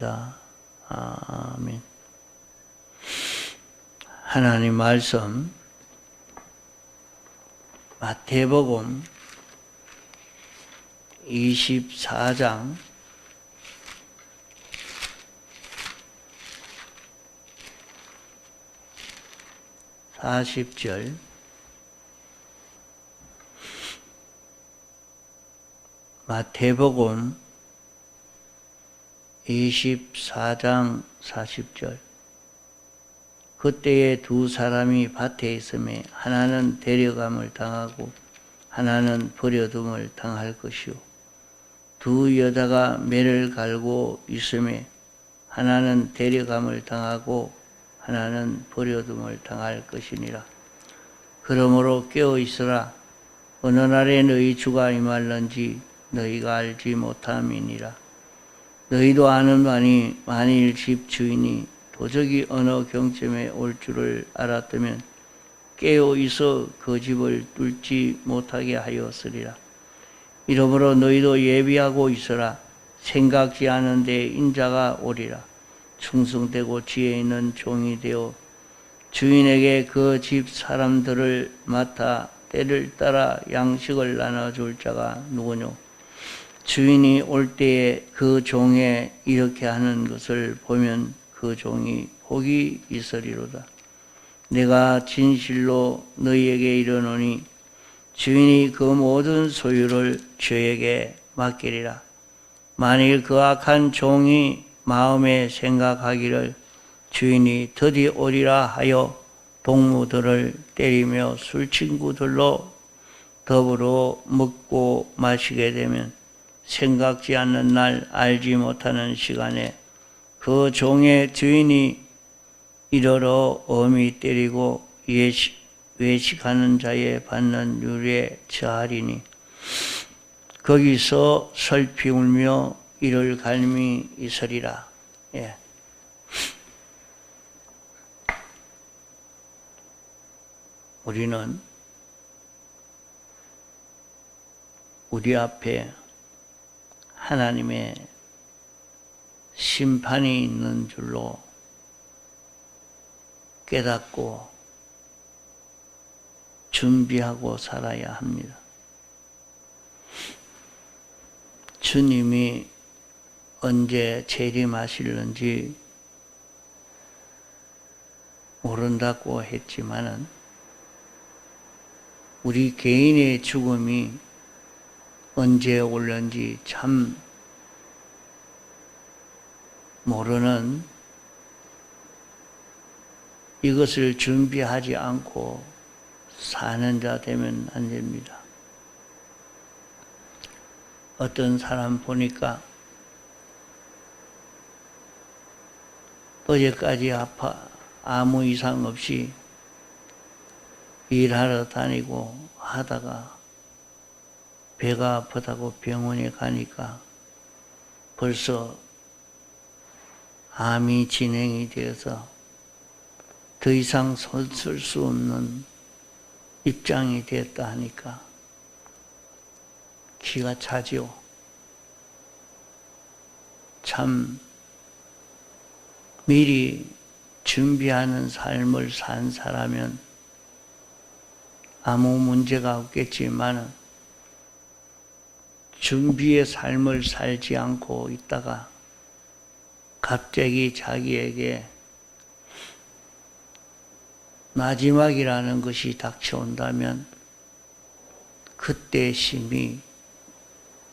아멘. 하나님 말씀 마태복음 24장 40절 마태복음 24장 40절 그때에 두 사람이 밭에 있음에 하나는 데려감을 당하고 하나는 버려둠을 당할 것이요 두 여자가 매를 갈고 있음에 하나는 데려감을 당하고 하나는 버려둠을 당할 것이니라. 그러므로 깨어 있으라. 어느 날에 너희 주가 임할는지 너희가 알지 못함이니라. 너희도 아는 바니 만일 집 주인이 도적이 어느 경쯤에 올 줄을 알았다면 깨어 있어 그 집을 뚫지 못하게 하였으리라. 이러므로 너희도 예비하고 있으라. 생각지 않은 데 인자가 오리라. 충성되고 지혜 있는 종이 되어 주인에게 그 집 사람들을 맡아 때를 따라 양식을 나눠줄 자가 누구뇨? 주인이 올 때에 그 종에 이렇게 하는 것을 보면 그 종이 복이 있으리로다. 내가 진실로 너희에게 이르노니 주인이 그 모든 소유를 주에게 맡기리라. 만일 그 악한 종이 마음에 생각하기를 주인이 드디 오리라 하여 동무들을 때리며 술친구들로 더불어 먹고 마시게 되면 생각지 않는 날 알지 못하는 시간에 그 종의 주인이 이러러 엄히 때리고 외식하는 자의 받는 율에 처하리니 거기서 슬피 울며 이를 갈미 있으리라. 예. 우리는 우리 앞에 하나님의 심판이 있는 줄로 깨닫고 준비하고 살아야 합니다. 주님이 언제 재림하실는지 모른다고 했지만은 우리 개인의 죽음이 언제 올는지 참 모르는 이것을 준비하지 않고 사는 자 되면 안 됩니다. 어떤 사람 보니까 어제까지 아무 이상 없이 일하러 다니고 하다가 배가 아프다고 병원에 가니까 벌써 암이 진행이 되어서 더 이상 손쓸 수 없는 입장이 됐다 하니까 기가 차죠. 참 미리 준비하는 삶을 산 사람은 아무 문제가 없겠지만 준비의 삶을 살지 않고 있다가 갑자기 자기에게 마지막이라는 것이 닥쳐온다면 그때 심히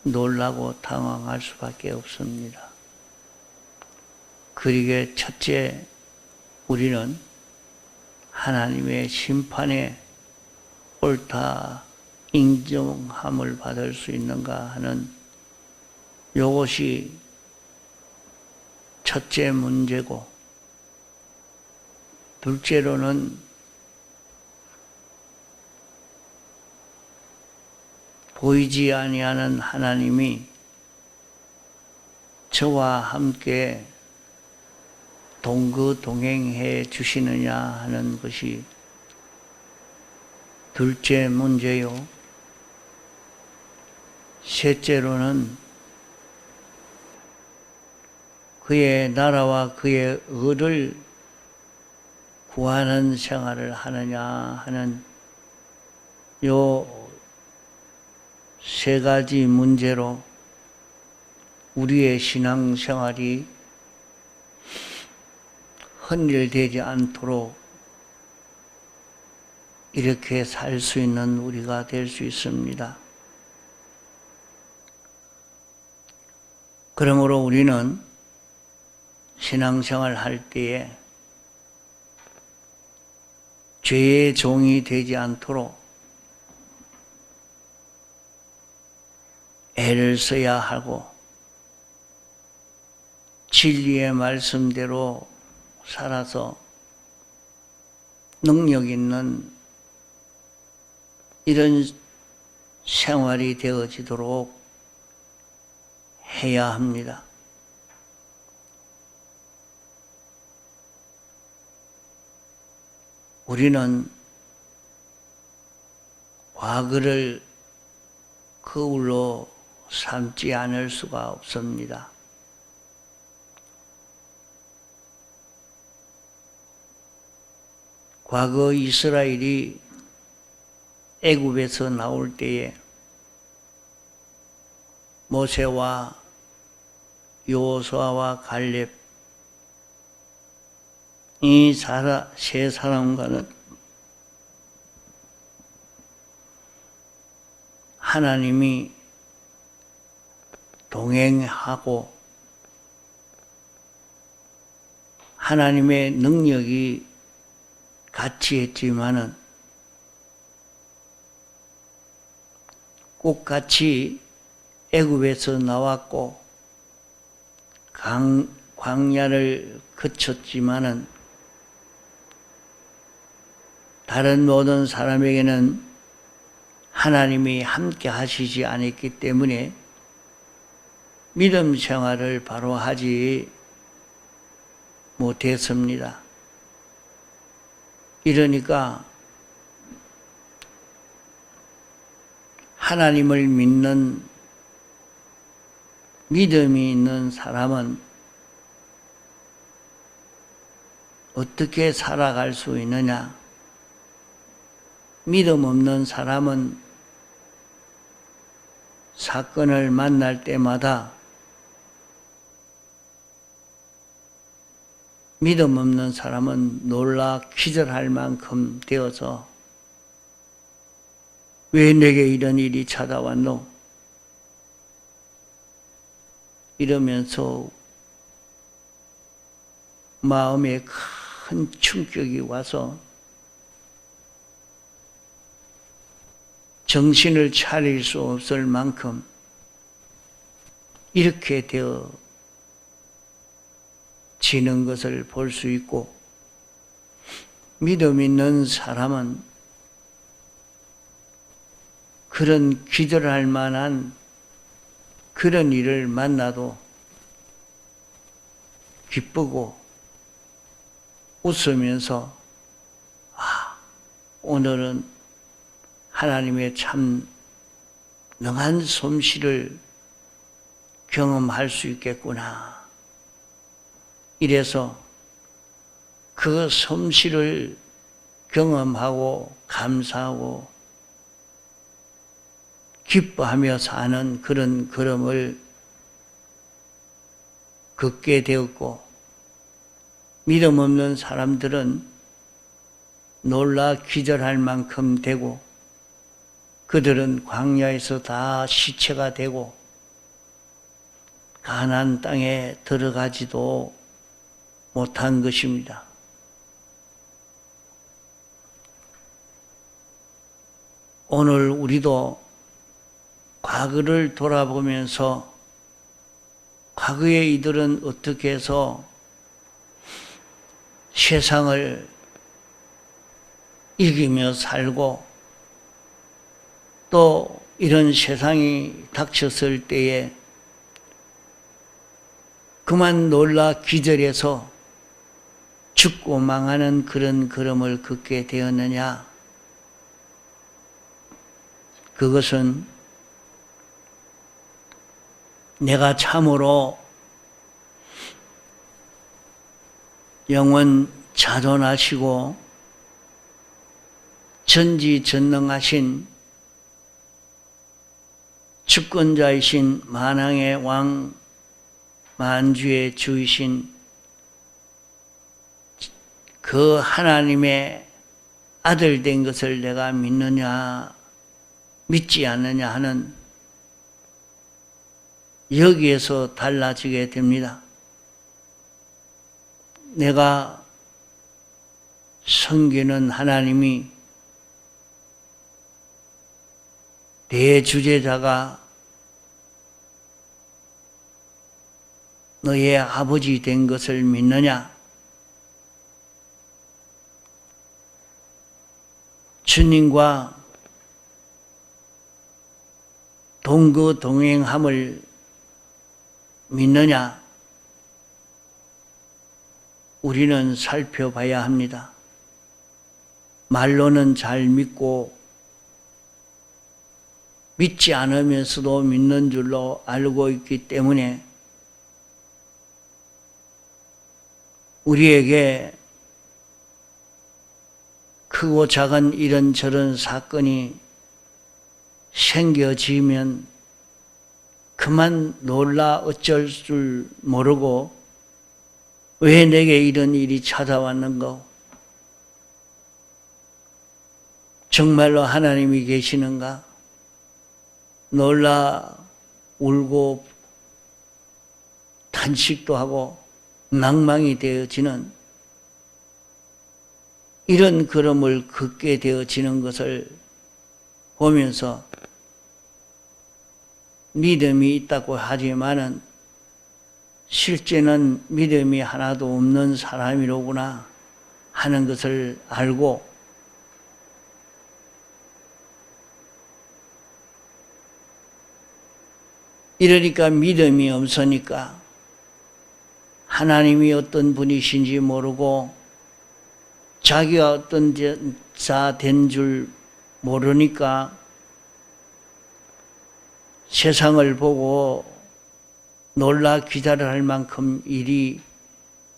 놀라고 당황할 수밖에 없습니다. 그러기에 첫째, 우리는 하나님의 심판에 옳다 인정함을 받을 수 있는가 하는 이것이 첫째 문제고, 둘째로는 보이지 아니하는 하나님이 저와 함께 동거동행해 주시느냐 하는 것이 둘째 문제요. 셋째로는 그의 나라와 그의 의를 구하는 생활을 하느냐 하는 요 세 가지 문제로 우리의 신앙생활이 헌일되지 않도록 이렇게 살 수 있는 우리가 될 수 있습니다. 그러므로 우리는 신앙생활 할 때에 죄의 종이 되지 않도록 애를 써야 하고 진리의 말씀대로 살아서 능력 있는 이런 생활이 되어지도록 해야 합니다. 우리는 과거를 거울로 삼지 않을 수가 없습니다. 과거 이스라엘이 애굽에서 나올 때에 모세와 여호수아와 갈렙 이 세 사람과는 하나님이 동행하고 하나님의 능력이 같이 했지만은 꼭 같이 애굽에서 나왔고 광야를 거쳤지만은 다른 모든 사람에게는 하나님이 함께 하시지 않았기 때문에 믿음 생활을 바로 하지 못했습니다. 이러니까 하나님을 믿는 믿음이 있는 사람은 어떻게 살아갈 수 있느냐? 믿음 없는 사람은 사건을 만날 때마다 믿음 없는 사람은 놀라 기절할 만큼 되어서 왜 내게 이런 일이 찾아왔노? 이러면서 마음에 큰 충격이 와서 정신을 차릴 수 없을 만큼 이렇게 되어지는 것을 볼 수 있고, 믿음 있는 사람은 그런 기절할 만한 그런 일을 만나도 기쁘고 웃으면서 오늘은 하나님의 참 능한 솜씨를 경험할 수 있겠구나. 이래서 그 솜씨를 경험하고 감사하고 기뻐하며 사는 그런 걸음을 걷게 되었고, 믿음 없는 사람들은 놀라 기절할 만큼 되고, 그들은 광야에서 다 시체가 되고 가나안 땅에 들어가지도 못한 것입니다. 오늘 우리도 과거를 돌아보면서 과거의 이들은 어떻게 해서 세상을 이기며 살고 또 이런 세상이 닥쳤을 때에 그만 놀라 기절해서 죽고 망하는 그런 걸음을 걷게 되었느냐? 그것은 내가 참으로 영원 자존하시고 전지전능하신 주권자이신 만왕의 왕 만주의 주이신 그 하나님의 아들 된 것을 내가 믿느냐 믿지 않느냐 하는 여기에서 달라지게 됩니다. 내가 섬기는 하나님이 대주제자가 너의 아버지 된 것을 믿느냐? 주님과 동거동행함을 믿느냐? 우리는 살펴봐야 합니다. 말로는 잘 믿고 믿지 않으면서도 믿는 줄로 알고 있기 때문에 우리에게 크고 작은 이런저런 사건이 생겨지면 그만 놀라 어쩔 줄 모르고 왜 내게 이런 일이 찾아왔는가? 정말로 하나님이 계시는가? 놀라 울고 탄식도 하고 낭망이 되어지는 이런 걸음을 걷게 되어지는 것을 보면서 믿음이 있다고 하지만은 실제는 믿음이 하나도 없는 사람이로구나 하는 것을 알고 이러니까 믿음이 없으니까 하나님이 어떤 분이신지 모르고 자기가 어떤 자 된 줄 모르니까 세상을 보고 놀라 기다릴 만큼 일이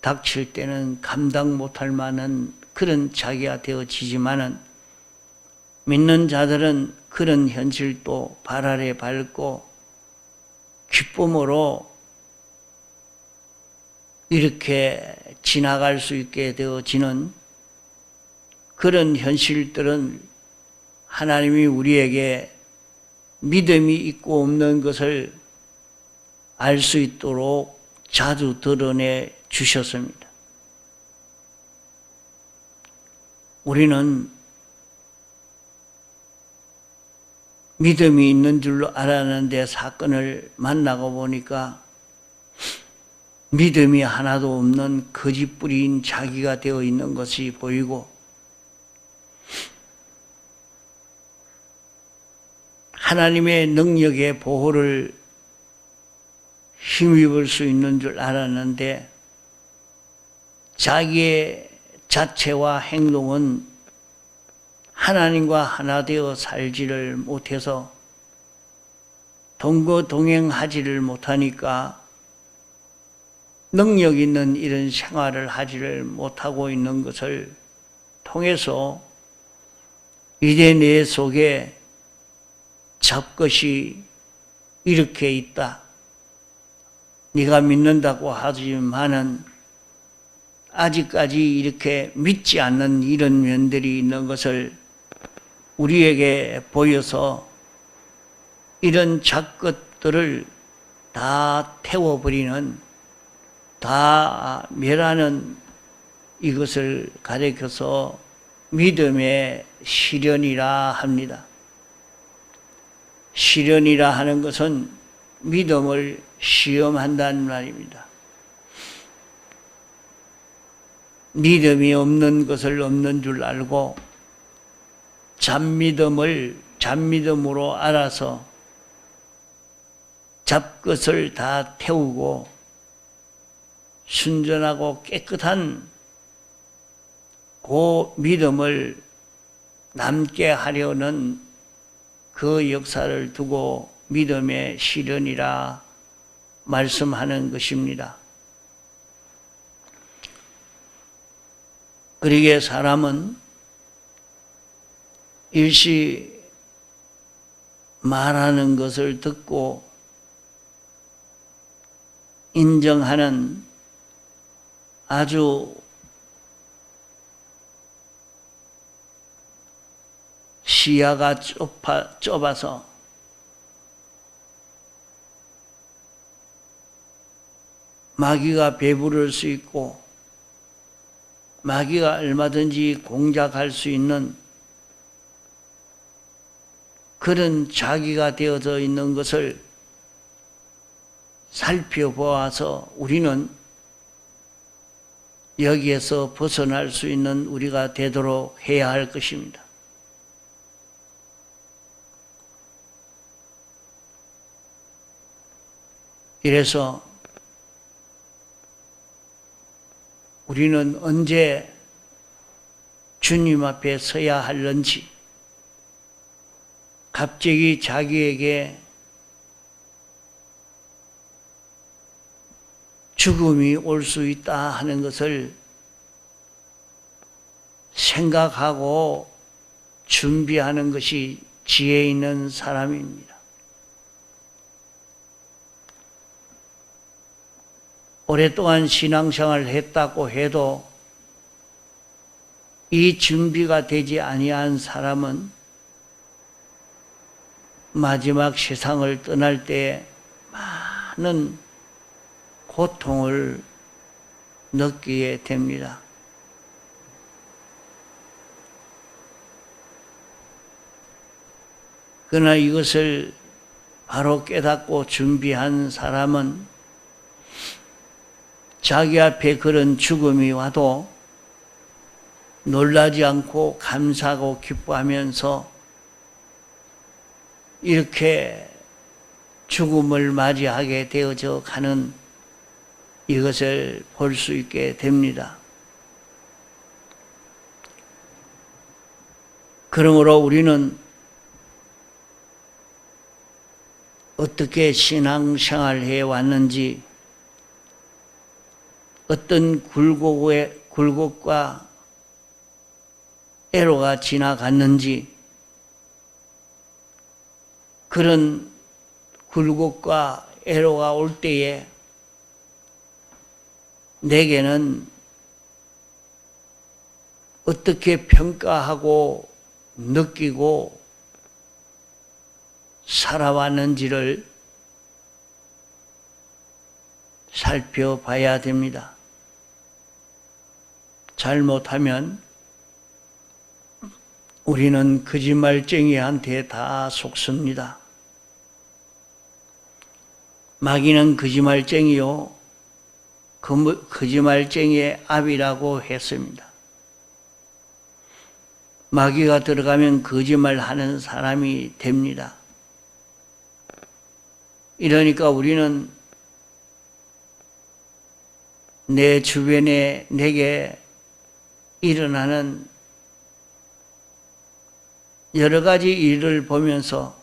닥칠 때는 감당 못할 만한 그런 자기가 되어지지만은 믿는 자들은 그런 현실도 발 아래 밟고 기쁨으로 이렇게 지나갈 수 있게 되어지는 그런 현실들은 하나님이 우리에게 믿음이 있고 없는 것을 알 수 있도록 자주 드러내 주셨습니다. 우리는 믿음이 있는 줄로 알았는데 사건을 만나고 보니까 믿음이 하나도 없는 거짓부리인 자기가 되어 있는 것이 보이고 하나님의 능력의 보호를 힘입을 수 있는 줄 알았는데 자기의 자체와 행동은 하나님과 하나 되어 살지를 못해서 동거동행하지를 못하니까 능력 있는 이런 생활을 하지를 못하고 있는 것을 통해서 이제 내 속에 잡것이 이렇게 있다. 네가 믿는다고 하지만은 아직까지 이렇게 믿지 않는 이런 면들이 있는 것을 우리에게 보여서 이런 잡것들을 다 태워버리는, 다 멸하는 이것을 가리켜서 믿음의 시련이라 합니다. 시련이라 하는 것은 믿음을 시험한다는 말입니다. 믿음이 없는 것을 없는 줄 알고 잡믿음을 잡믿음으로 알아서 잡것을 다 태우고 순전하고 깨끗한 그 믿음을 남게 하려는 그 역사를 두고 믿음의 시련이라 말씀하는 것입니다. 그러기에 사람은 일시 말하는 것을 듣고 인정하는 아주 시야가 좁아서 마귀가 배부를 수 있고 마귀가 얼마든지 공작할 수 있는 그런 자기가 되어져 있는 것을 살펴보아서 우리는 여기에서 벗어날 수 있는 우리가 되도록 해야 할 것입니다. 이래서 우리는 언제 주님 앞에 서야 할는지, 갑자기 자기에게 죽음이 올 수 있다 하는 것을 생각하고 준비하는 것이 지혜 있는 사람입니다. 오랫동안 신앙생활을 했다고 해도 이 준비가 되지 아니한 사람은 마지막 세상을 떠날 때 많은 고통을 느끼게 됩니다. 그러나 이것을 바로 깨닫고 준비한 사람은 자기 앞에 그런 죽음이 와도 놀라지 않고 감사하고 기뻐하면서 이렇게 죽음을 맞이하게 되어져 가는 이것을 볼 수 있게 됩니다. 그러므로 우리는 어떻게 신앙생활을 해왔는지, 어떤 굴곡과 애로가 지나갔는지, 그런 굴곡과 애로가 올 때에 내게는 어떻게 평가하고 느끼고 살아왔는지를 살펴봐야 됩니다. 잘못하면 우리는 거짓말쟁이한테 다 속습니다. 마귀는 거짓말쟁이요, 거짓말쟁이의 압이라고 했습니다. 마귀가 들어가면 거짓말하는 사람이 됩니다. 이러니까 우리는 내 주변에 내게 일어나는 여러 가지 일을 보면서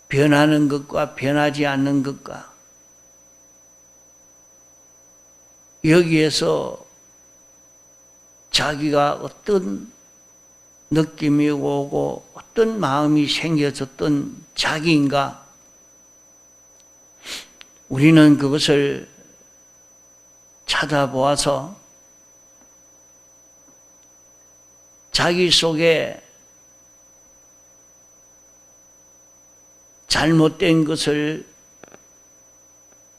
변하는 것과 변하지 않는 것과 여기에서 자기가 어떤 느낌이 오고 어떤 마음이 생겨졌던 자기인가, 우리는 그것을 찾아보아서 자기 속에 잘못된 것을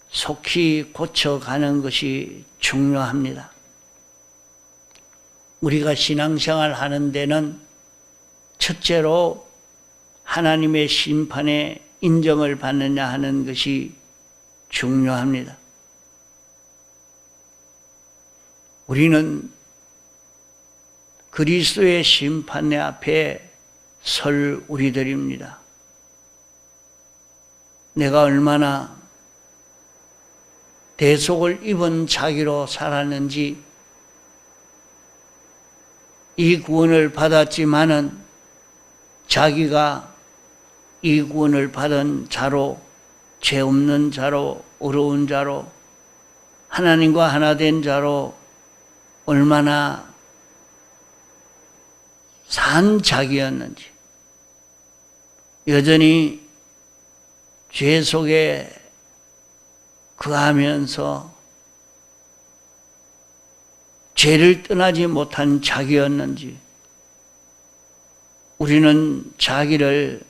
속히 고쳐가는 것이 중요합니다. 우리가 신앙생활 하는 데는 첫째로 하나님의 심판에 인정을 받느냐 하는 것이 중요합니다. 우리는 그리스도의 심판의 앞에 설 우리들입니다. 내가 얼마나 대속을 입은 자기로 살았는지, 이 구원을 받았지만은 자기가 이 구원을 받은 자로, 죄 없는 자로, 의로운 자로, 하나님과 하나 된 자로 얼마나 산 자기였는지, 여전히 죄 속에 거하면서 죄를 떠나지 못한 자기였는지, 우리는 자기를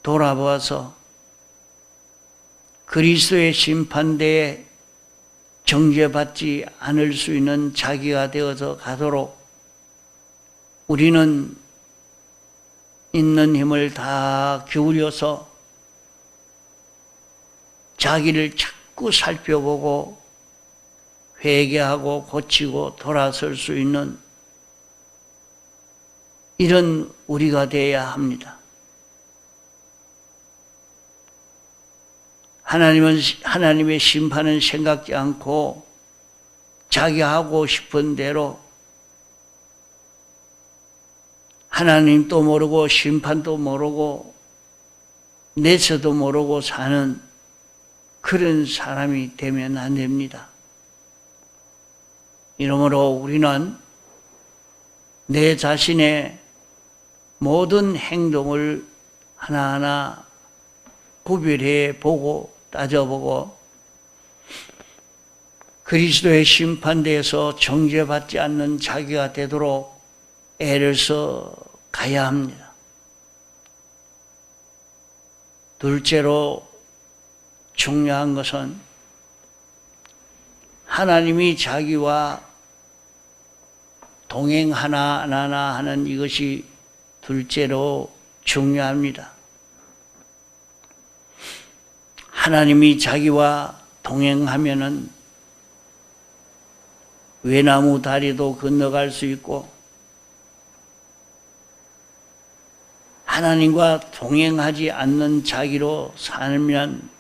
돌아보아서 그리스도의 심판대에 정죄받지 않을 수 있는 자기가 되어서 가도록 우리는 있는 힘을 다 기울여서 자기를 자꾸 살펴보고 회개하고 고치고 돌아설 수 있는 이런 우리가 되어야 합니다. 하나님의 심판은 생각지 않고 자기 하고 싶은 대로 하나님도 모르고 심판도 모르고 내서도 모르고 사는 그런 사람이 되면 안 됩니다. 이러므로 우리는 내 자신의 모든 행동을 하나하나 구별해 보고 따져보고 그리스도의 심판대에서 정죄받지 않는 자기가 되도록 애를 써 가야 합니다. 둘째로 중요한 것은 하나님이 자기와 동행하나 안 하나 하는 이것이 둘째로 중요합니다. 하나님이 자기와 동행하면은 외나무 다리도 건너갈 수 있고, 하나님과 동행하지 않는 자기로 살면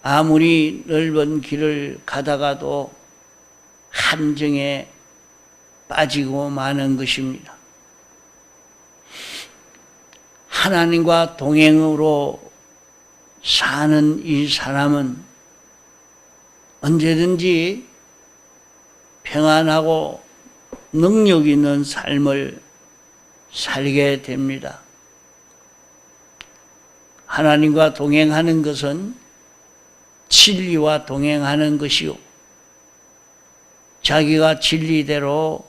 아무리 넓은 길을 가다가도 함정에 빠지고 마는 것입니다. 하나님과 동행으로 사는 이 사람은 언제든지 평안하고 능력 있는 삶을 살게 됩니다. 하나님과 동행하는 것은 진리와 동행하는 것이요, 자기가 진리대로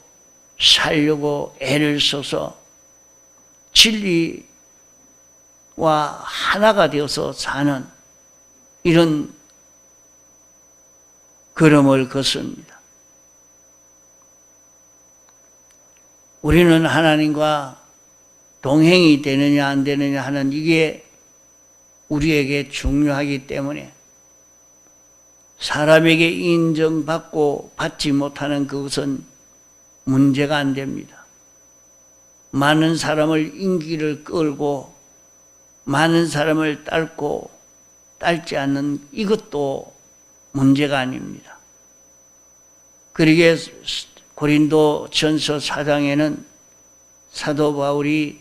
살려고 애를 써서 진리와 하나가 되어서 사는 이런 걸음을 걷습니다. 우리는 하나님과 동행이 되느냐 안 되느냐 하는 이게 우리에게 중요하기 때문에 사람에게 인정받고 받지 못하는 그것은 문제가 안 됩니다. 많은 사람을 인기를 끌고 많은 사람을 딸지 않는 이것도 문제가 아닙니다. 그러기에 고린도 전서 4장에는 사도 바울이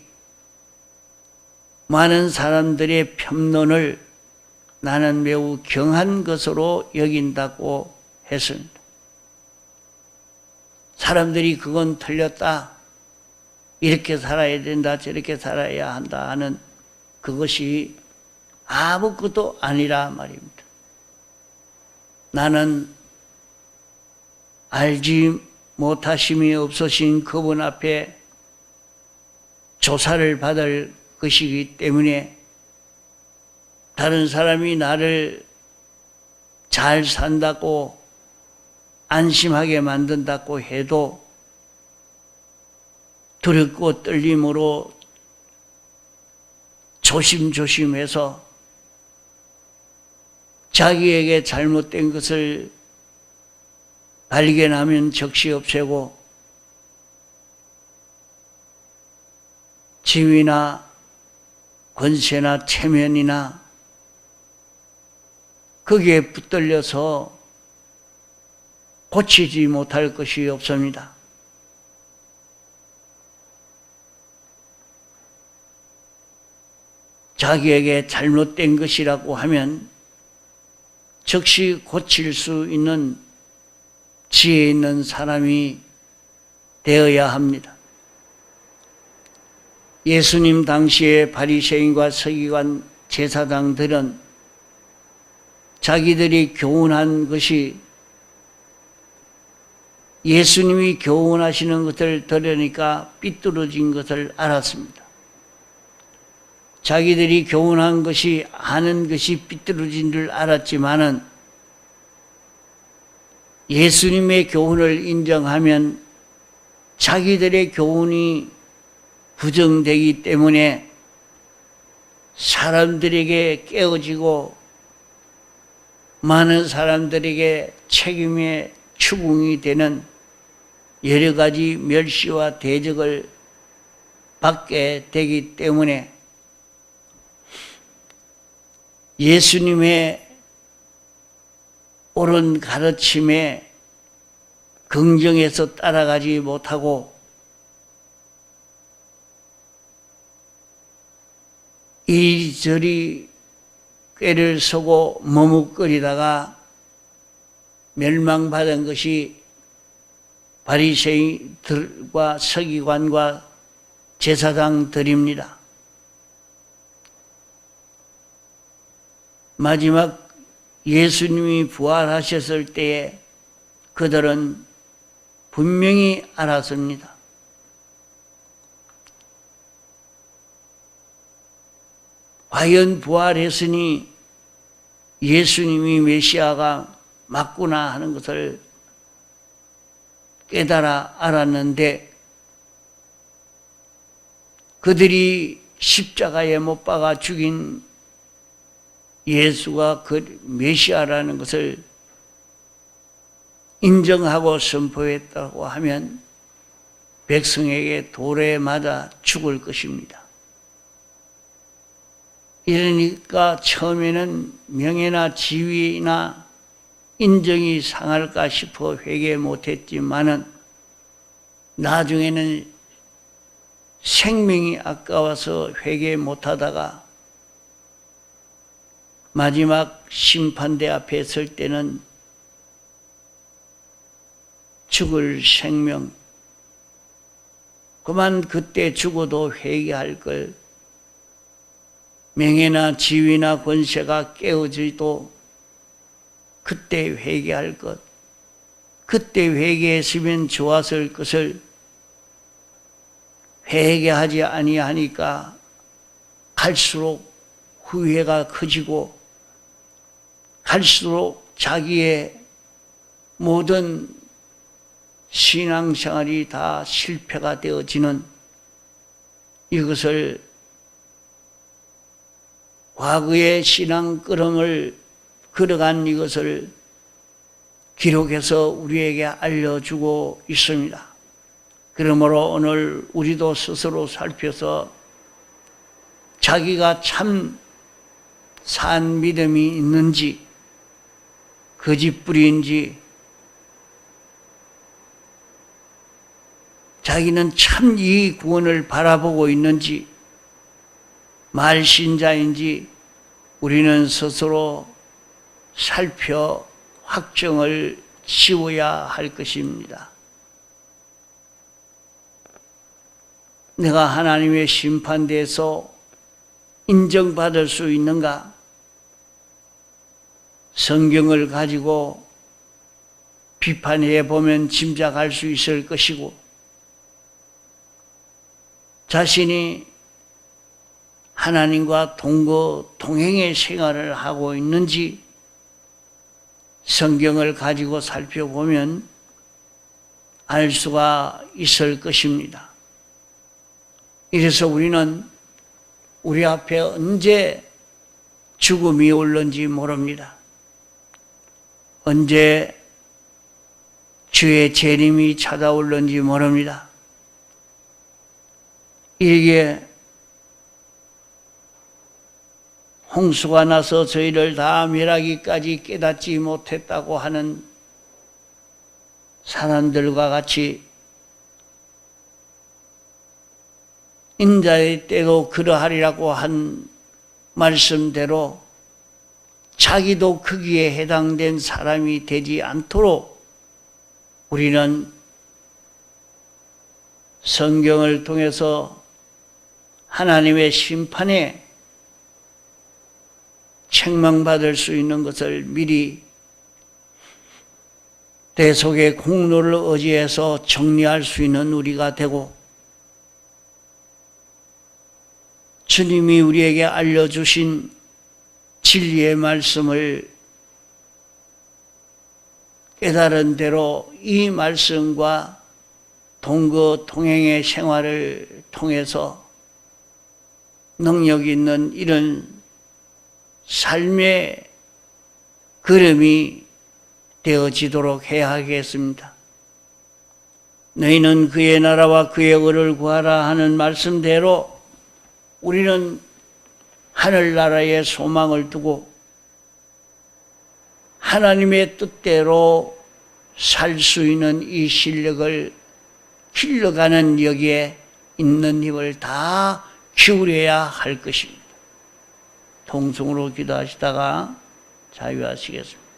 많은 사람들의 편론을 나는 매우 경한 것으로 여긴다고 했습니다. 사람들이 그건 틀렸다, 이렇게 살아야 된다, 저렇게 살아야 한다 하는 그것이 아무것도 아니라 말입니다. 나는 알지 못하심이 없으신 그분 앞에 조사를 받을 것이기 때문에 다른 사람이 나를 잘 산다고 안심하게 만든다고 해도 두렵고 떨림으로 조심조심해서 자기에게 잘못된 것을 발견하면 즉시 없애고 지위나 권세나 체면이나 거기에 붙들려서 고치지 못할 것이 없습니다. 자기에게 잘못된 것이라고 하면 즉시 고칠 수 있는 지혜 있는 사람이 되어야 합니다. 예수님 당시에 바리새인과 서기관 제사장들은 자기들이 교훈한 것이 예수님이 교훈하시는 것을 들으니까 삐뚤어진 것을 알았습니다. 자기들이 교훈한 것이 아는 것이 삐뚤어진 줄 알았지만은 예수님의 교훈을 인정하면 자기들의 교훈이 부정되기 때문에 사람들에게 깨어지고 많은 사람들에게 책임의 추궁이 되는 여러 가지 멸시와 대적을 받게 되기 때문에 예수님의 옳은 가르침에 긍정해서 따라가지 못하고 이리저리 꾀를 서고 머뭇거리다가 멸망받은 것이 바리새인들과 서기관과 제사장들입니다. 마지막 예수님이 부활하셨을 때에 그들은 분명히 알았습니다. 과연 부활했으니 예수님이 메시아가 맞구나 하는 것을 깨달아 알았는데 그들이 십자가에 못 박아 죽인 예수가 그 메시아라는 것을 인정하고 선포했다고 하면 백성에게 돌에 맞아 죽을 것입니다. 이러니까 처음에는 명예나 지위나 인정이 상할까 싶어 회개 못했지만은 나중에는 생명이 아까워서 회개 못하다가 마지막 심판대 앞에 설 때는 죽을 생명, 그만 그때 죽어도 회개할 걸, 명예나 지위나 권세가 깨어지도 그때 회개할 것, 그때 회개했으면 좋았을 것을 회개하지 아니하니까 갈수록 후회가 커지고 갈수록 자기의 모든 신앙생활이 다 실패가 되어지는 이것을 과거의 신앙 걸음을 걸어간 이것을 기록해서 우리에게 알려주고 있습니다. 그러므로 오늘 우리도 스스로 살펴서 자기가 참 산 믿음이 있는지 거짓부리인지 자기는 참 이 구원을 바라보고 있는지 말신자인지 우리는 스스로 살펴 확정을 지어야 할 것입니다. 내가 하나님의 심판대에서 인정받을 수 있는가? 성경을 가지고 비판해 보면 짐작할 수 있을 것이고 자신이 하나님과 동거 동행의 생활을 하고 있는지 성경을 가지고 살펴보면 알 수가 있을 것입니다. 이래서 우리는 우리 앞에 언제 죽음이 올는지 모릅니다. 언제 주의 재림이 찾아올는지 모릅니다. 이게 홍수가 나서 저희를 다 멸하기까지 깨닫지 못했다고 하는 사람들과 같이 인자의 때도 그러하리라고 한 말씀대로 자기도 거기에 해당된 사람이 되지 않도록 우리는 성경을 통해서 하나님의 심판에 책망받을 수 있는 것을 미리 대속의 공로를 의지해서 정리할 수 있는 우리가 되고, 주님이 우리에게 알려주신 진리의 말씀을 깨달은 대로 이 말씀과 동거 동행의 생활을 통해서 능력 있는 이런 삶의 걸음이 되어지도록 해야 하겠습니다. 너희는 그의 나라와 그의 의를 구하라 하는 말씀대로 우리는 하늘나라의 소망을 두고 하나님의 뜻대로 살 수 있는 이 실력을 길러가는 여기에 있는 힘을 다 기울여야 할 것입니다. 통성으로 기도하시다가 자유하시겠습니다.